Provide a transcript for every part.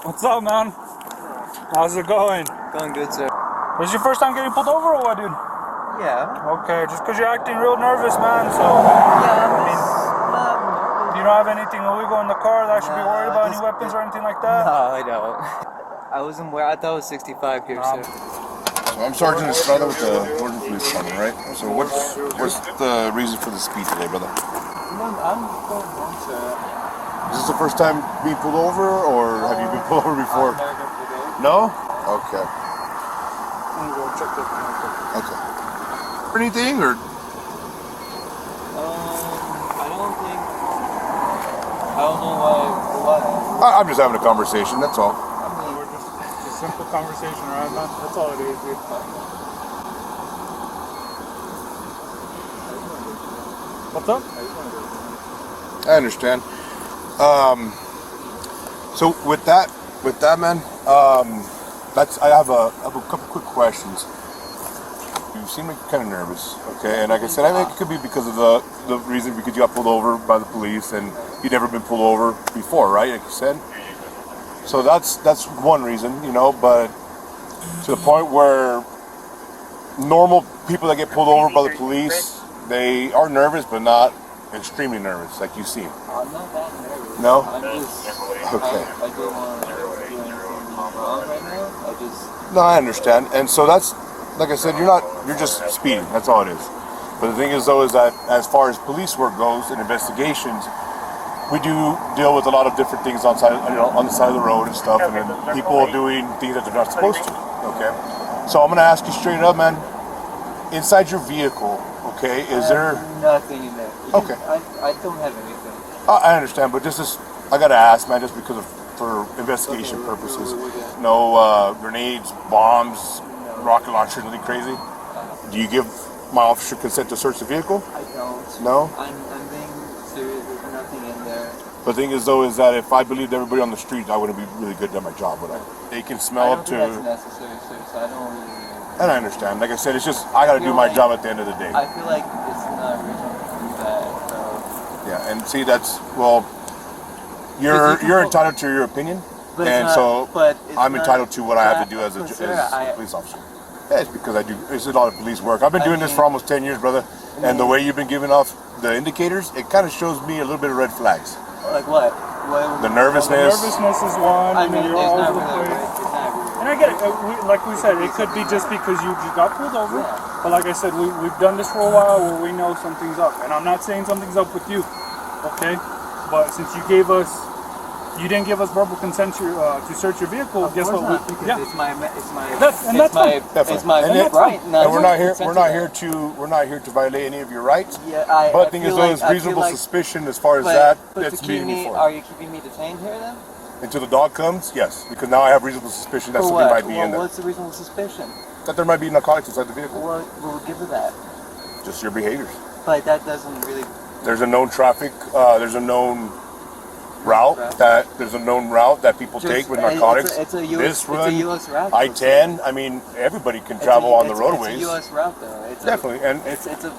What's up, man? How's it going? Going good, sir. This your first time getting pulled over or what, dude? Yeah. Okay, just because you're acting real nervous, man, so... Yeah, you don't have anything illegal in the car that I should be worried about? Any weapons or anything like that? No, I don't. I wasn't aware. I thought it was 65 here, sir. So I'm Sergeant Estrada with the Lordsburg Police Department, right? So what's the reason for the speed today, brother? No, I'm going home, sir. Is this the first time being pulled over, or have you been pulled over before? I've never been pulled over. No? Okay. I'm gonna go check this out. Okay. Anything, or? I don't know why. I'm just having a conversation, that's all. I mean, we're just a simple conversation, right, man? That's all it is, dude. What's up? I understand. So with that, man, I have a couple quick questions. You seem like you're kind of nervous, okay? And like I said, I think it could be because of the reason because you got pulled over by the police and you'd never been pulled over before, right? Like you said. So that's one reason, you know. But to the point where normal people that get pulled over by the police, they are nervous, but not extremely nervous, like you seem. I'm not that nervous. No? I'm just... Okay. I don't want to do anything wrong right now. No, I understand. And so that's, like I said, you're just speeding. That's all it is. But the thing is, though, is that as far as police work goes and investigations, we do deal with a lot of different things on the side of the road and stuff, and then people doing things that they're not supposed to. Okay. So I'm gonna ask you straight up, man. Inside your vehicle, okay, is there nothing in there? Okay. I don't have anything. I understand, but I gotta ask, man, just because for investigation purposes. No grenades, bombs, rocket launchers, nothing crazy. Do you give my officer consent to search the vehicle? I don't. No? I'm being serious. There's nothing in there. The thing is, though, is that if I believed everybody on the street, I wouldn't be really good at my job, would I? They can smell up to... I don't think that's necessary, sir, so I don't really... And I understand. Like I said, it's just, I gotta do my job at the end of the day. I feel like it's not reasonable to do that, so... Yeah, and see, that's, well, you're entitled to your opinion, and so I'm entitled to what I have to do as a police officer. Yeah, it's because it's a lot of police work. I've been doing this for almost 10 years, brother, and the way you've been giving off the indicators, it kind of shows me a little bit of red flags. Like what? The nervousness. The nervousness is one, I mean, you're all over the place. And I get it. Like we said, it could be just because you got pulled over. Yeah. But like I said, we've done this for a while where we know something's up. And I'm not saying something's up with you, okay? But since you didn't give us verbal consent to search your vehicle, guess what? It's my right. And we're not here to violate any of your rights. Yeah, but the thing is, there's reasonable suspicion as far as that's meeting me for. Are you keeping me detained here then? Until the dog comes, yes, because now I have reasonable suspicion that something might be in there. What's the reasonable suspicion? That there might be narcotics inside the vehicle. Well, we'll give her that. Just your behaviors. But that doesn't really... There's a known traffic, there's a known route that people take with narcotics. It's a US route. I-10, I mean, everybody can travel on the roadways. It's a US route though. Definitely. And it's a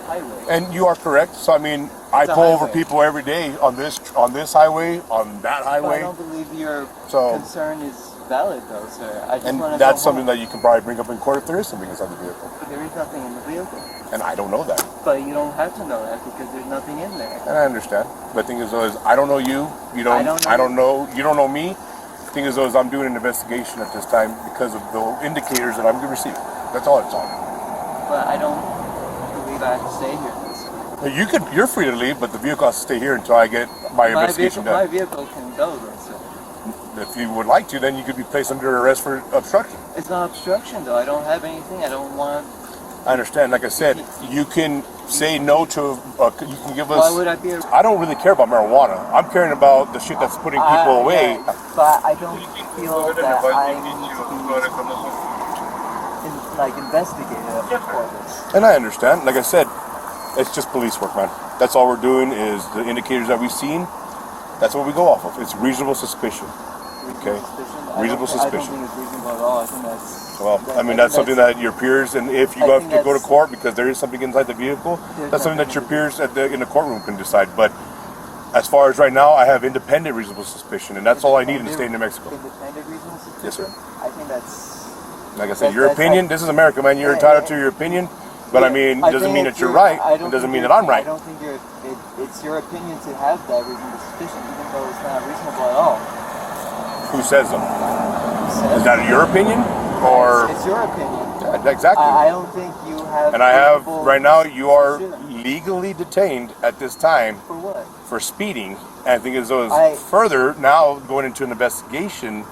highway. And you are correct. So I mean, I pull over people every day on this highway, on that highway. But I don't believe your concern is valid though, sir. I just want to that's something that you can probably bring up in court if there is something inside the vehicle. But there is nothing in the vehicle. And I don't know that. But you don't have to know that because there's nothing in there. And I understand. But the thing is, I don't know you. You don't. I don't know. You don't know me. The thing is, I'm doing an investigation at this time because of the indicators that I'm receiving. That's all it's on. But I don't believe I have to stay here. You're free to leave, but the vehicle has to stay here until I get my investigation done. My vehicle can go, though, sir. If you would like to, then you could be placed under arrest for obstruction. It's not obstruction, though. I don't have anything. I don't want. I understand. Like I said, you can say no to. You can give us. Why would I be? I don't really care about marijuana. I'm caring about the shit that's putting people away. Yeah, but I don't feel that I need to be investigated for this. And I understand. Like I said, it's just police work, man. That's all we're doing is the indicators that we've seen. That's what we go off of. It's reasonable suspicion. Okay. Reasonable suspicion. I don't think it's reasonable at all. I think that's. Well, I mean, that's something that your peers, and if you have to go to court because there is something inside the vehicle, that's something that your peers in the courtroom can decide. But as far as right now, I have independent reasonable suspicion, and that's all I need in the state of New Mexico. Independent reasonable suspicion? Yes, sir. I think that's... Like I said, your opinion, this is America, man. You're entitled to your opinion, but I mean, it doesn't mean that you're right. It doesn't mean that I'm right. I don't think it's your opinion to have that reasonable suspicion, even though it's not reasonable at all. Who says so? Is that your opinion? Or it's your opinion. Yeah, exactly. I don't think you have... And I have, right now, you are legally detained at this time. For what? For speeding. And I think as though it's further, now going into an investigation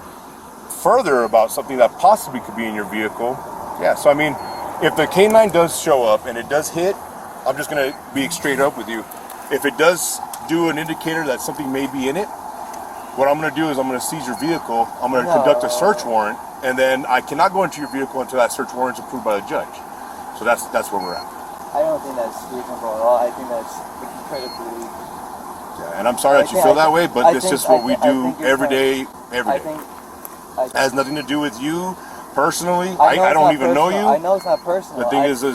further about something that possibly could be in your vehicle. Yeah, so I mean, if the K9 does show up and it does hit, I'm just going to be straight up with you. If it does do an indicator that something may be in it, what I'm going to do is I'm going to seize your vehicle, I'm going to conduct a search warrant, and then I cannot go into your vehicle until that search warrant is approved by the judge. So that's where we're at. I don't think that's reasonable at all. I think that's incredibly... Yeah, and I'm sorry that you feel that way, but it's just what we do every day, every day. It has nothing to do with you personally. I don't even know you. I know it's not personal. The thing is this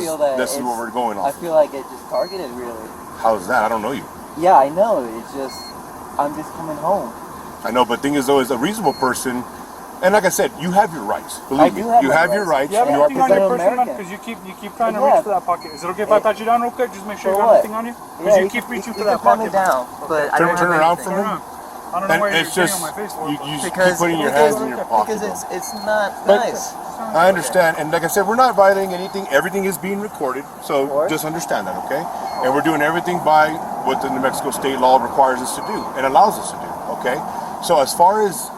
is what we're going on. I feel like it just targeted, really. How is that? I don't know you. Yeah, I know. It's just, I'm just coming home. I know, but thing is though, as a reasonable person, and like I said, you have your rights. Believe me, you have your rights. You have anything on your person, man? Because you keep trying to reach for that pocket. Is it okay if I pat you down real quick? Just make sure you got nothing on you. Because you keep reaching for that pocket. Down, but I don't turn around for me. I don't know why you're on my face. You keep putting your hands in your pocket. Because it's not nice. I understand, and like I said, we're not violating anything. Everything is being recorded, so just understand that, okay? And we're doing everything by what the New Mexico state law requires us to do and allows us to do, okay? So as far as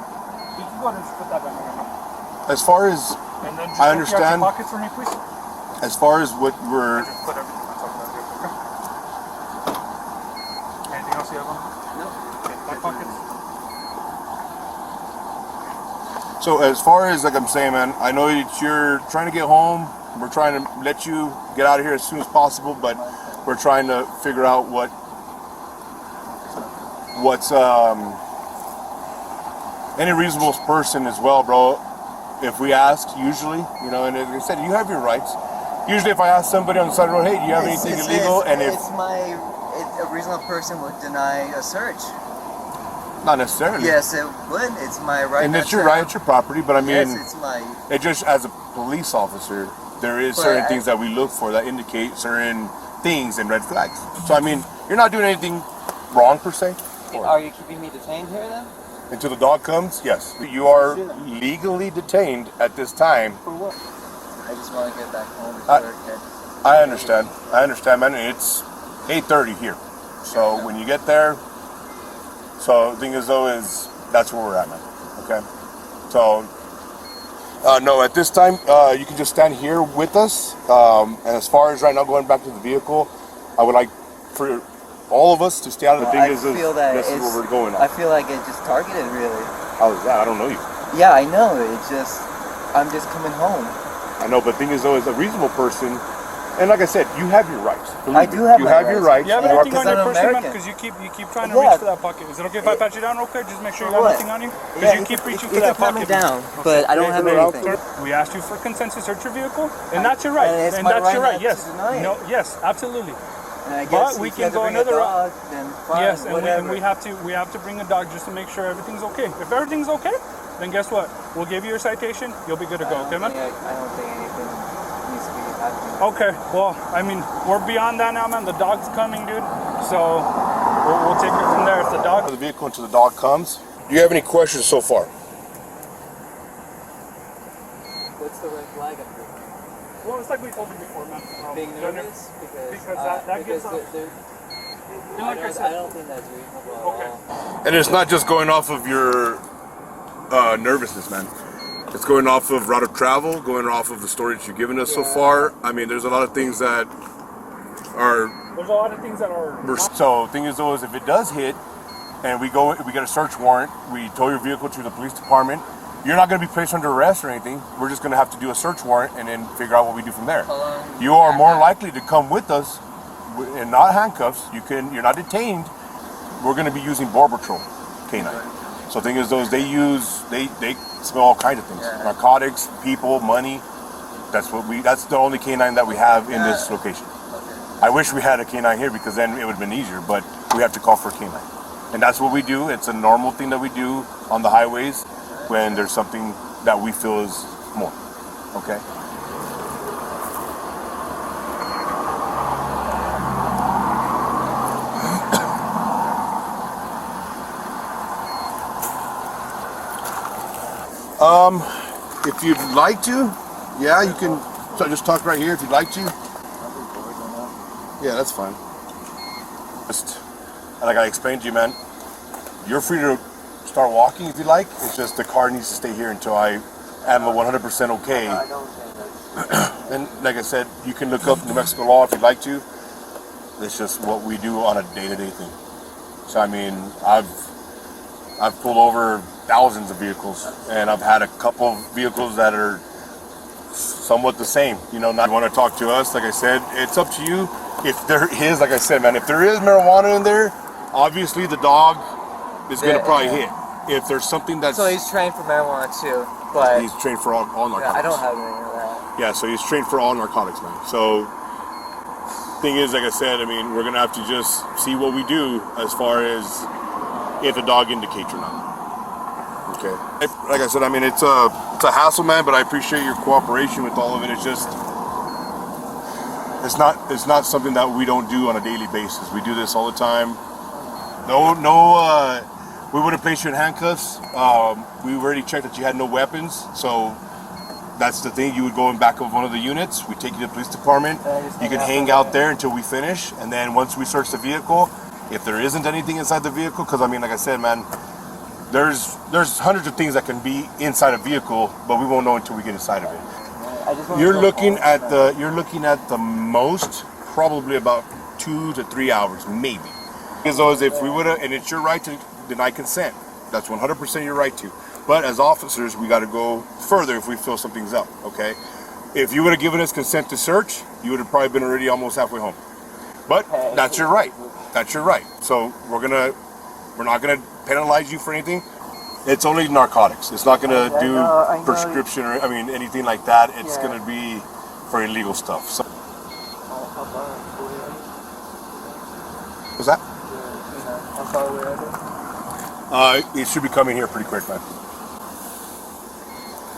I understand, as far as what we're... Anything else you have on? No. Okay, pockets. So as far as, like I'm saying, man, I know that you're trying to get home. We're trying to let you get out of here as soon as possible, but we're trying to figure out what's any reasonable person as well, bro. If we ask, usually, you know, and as I said, you have your rights. Usually if I ask somebody on the side of the road, hey, do you have anything illegal? And if a reasonable person would deny a search. Not necessarily. Yes, it would. It's my right. And it's your right, it's your property, but I mean, yes, it's my... It just, as a police officer, there is certain things that we look for that indicate certain things and red flags. So I mean, you're not doing anything wrong per se. Are you keeping me detained here then? Until the dog comes, yes. You are legally detained at this time. For what? I just want to get back home. I understand, man. It's 8:30 here. So when you get there, so the thing is though is that's where we're at, man. Okay. So no, at this time you can just stand here with us. And as far as right now going back to the vehicle, I would like for all of us to stay out of the thing. This is where we're going on. I feel like it's just targeted, really. How is that? I don't know you. Yeah, I know. It's just, I'm just coming home. I know, but thing is though, as a reasonable person, and like I said, you have your rights. I do have your rights. You have anything on your person, man? Because you keep trying to reach for that pocket. Is it okay if I pat you down real quick? Just make sure you got nothing on you. Because you keep reaching for that pocket. You can pat me down, but I don't have anything. We asked you for consent to search your vehicle, and that's your right. And that's your right. Yes. No. Yes. Absolutely. But we can go another route. Yes, and we have to bring a dog just to make sure everything's okay. If everything's okay, then guess what? We'll give you your citation. You'll be good to go. Okay, man? I don't think anything needs to be happening. Okay. Well, I mean, we're beyond that now, man. The dog's coming, dude. So we'll take it from there. If the dog... The vehicle until the dog comes. Do you have any questions so far? What's the red flag up here? Well, it's like we told you before, man. Being nervous? Because that gives us... I don't think that's reasonable. Okay. And it's not just going off of your nervousness, man. It's going off of route of travel, going off of the story that you've given us so far. I mean, there's a lot of things that are... There's a lot of things that are... So, the thing is, though, is if it does hit, and we get a search warrant, we tow your vehicle to the police department, you're not going to be placed under arrest or anything. We're just going to have to do a search warrant and then figure out what we do from there. You are more likely to come with us and not handcuffs. You're not detained. We're going to be using Border Patrol K9. So the thing is, those they smell all kinds of things. Narcotics, people, money. That's the only K9 that we have in this location. I wish we had a K9 here because then it would have been easier, but we have to call for a K9. And that's what we do. It's a normal thing that we do on the highways when there's something that we feel is more. Okay? If you'd like to, yeah, you can just talk right here if you'd like to. Yeah, that's fine. Just like I explained to you, man, you're free to start walking if you like. It's just the car needs to stay here until I am 100% okay. And like I said, you can look up New Mexico law if you'd like to. It's just what we do on a day-to-day thing. So I mean, I've pulled over thousands of vehicles, and I've had a couple of vehicles that are somewhat the same. You know, not want to talk to us. Like I said, it's up to you. If there is, like I said, man, if there is marijuana in there, obviously the dog is going to probably hit. If there's something that's... So he's trained for marijuana too, but... He's trained for all narcotics. Yeah, I don't have any of that. Yeah, so he's trained for all narcotics, man. So, thing is, like I said, I mean, we're going to have to just see what we do as far as if the dog indicates or not. Okay. Like I said, I mean, it's a hassle, man, but I appreciate your cooperation with all of it. It's just... It's not something that we don't do on a daily basis. We do this all the time. We wouldn't place you in handcuffs. We already checked that you had no weapons, so that's the thing. You would go in back of one of the units. We take you to the police department. You can hang out there until we finish, and then once we search the vehicle, if there isn't anything inside the vehicle, because I mean, like I said, man, there's hundreds of things that can be inside a vehicle, but we won't know until we get inside of it. You're looking at the most probably about 2 to 3 hours, maybe. As though as if we would have, and it's your right to deny consent. That's 100% your right to. But as officers, we got to go further if we feel something's up. Okay. If you would have given us consent to search, you would have probably been already almost halfway home. But that's your right. That's your right. So we're not gonna penalize you for anything. It's only narcotics. It's not gonna do prescription or anything like that. It's gonna be for illegal stuff. So. What's that? It should be coming here pretty quick, man.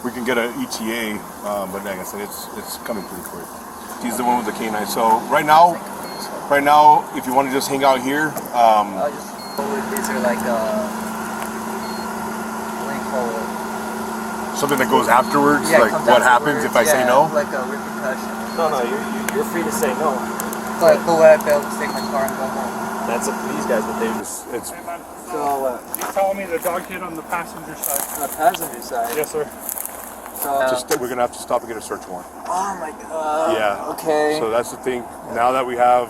We can get an ETA, but like I said, it's coming pretty quick. He's the one with the K9. So right now, if you want to just hang out here, these are like something that goes afterwards, like what happens if I say no? Like a repercussion. No, you're free to say no. But would I be able to take my car and go home? That's up to these guys, but It's Hey, man, So you telling me the dog hit on the passenger side? on the passenger side. Yes, sir. So we're gonna have to stop and get a search warrant. oh my god. Yeah. Okay. So that's the thing. Now that we have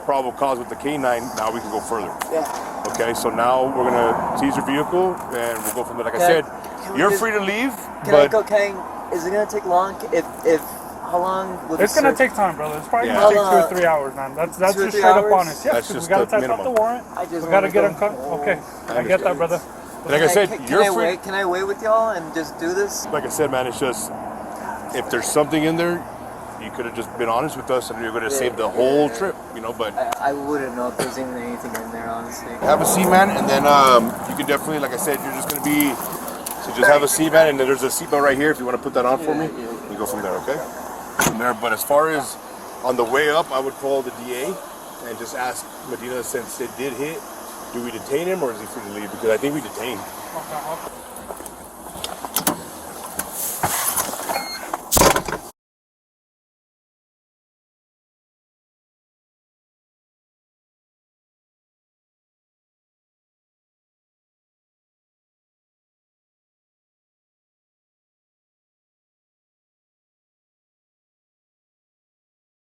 probable cause with the K9, now we can go further. Yeah. Okay. So now we're gonna seize your vehicle and we'll go from there. Like I said, you're free to leave, but Is it gonna take long? If how long will It's gonna take time, brother. It's probably gonna take 2 or 3 hours, man. That's 2 or just 3 straight up hours? honest. Yes, That's because just we gotta the type out minimum. the warrant. We gotta get them cut. Okay, I get that, brother. like I said, you're free. Wait? Can I wait with y'all and just do this? Like I said, man, it's just if there's something in there, you could have just been honest with us, and you're gonna save the whole trip, But I wouldn't know if there's even anything in there, honestly. have a seat, man, and then you can definitely, like I said, you're just gonna be. So just have a seat, man, and then there's a seatbelt right here if you want to put that on for me. You go from there, okay? From there, but as far as on the way up, I would call the DA and just ask Medina, since it did hit, do we detain him or is he free to leave? Because I think we detain. Okay.